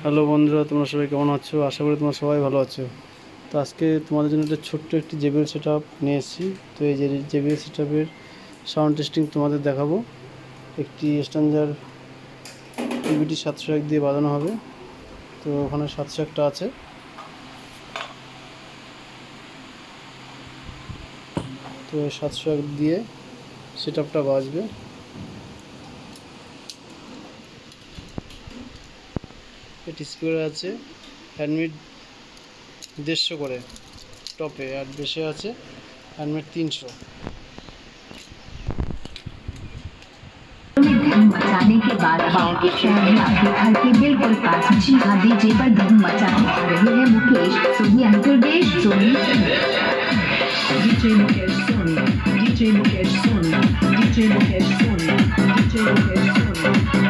Hello বন্ধুরা, তোমরা সবাই কেমন আছো? আশা করি তোমরা সবাই ভালো আছো। তো আজকে তোমাদের জন্য একটা ছোট্ট একটি JBL সেট আপ নিয়ে এসেছি। তো এই যে JBL সেট আপের সাউন্ড টেস্টিং তোমাদের দেখাবো। একটি স্ট্যান্ডার্ড PVT 701 দিয়ে বাজানো হবে। তো ওখানে 701টা আছে। তো 701 দিয়ে সেট আপটা বাজবে। এটি স্পিকার আছে হ্যান্ডমেড 150 করে টপে, আর বেশি আছে হ্যান্ডমেড 300। मचाने के बाद आपके शहर में आपके घर के बिल्कुल पास जी हाँ डीजे पर धूम मचाने आ रहे हैं Mukesh Soni अंतरदेश Soni DJ Mukesh Soni, DJ Mukesh Soni, DJ Mukesh Soni, DJ Mukesh Soni.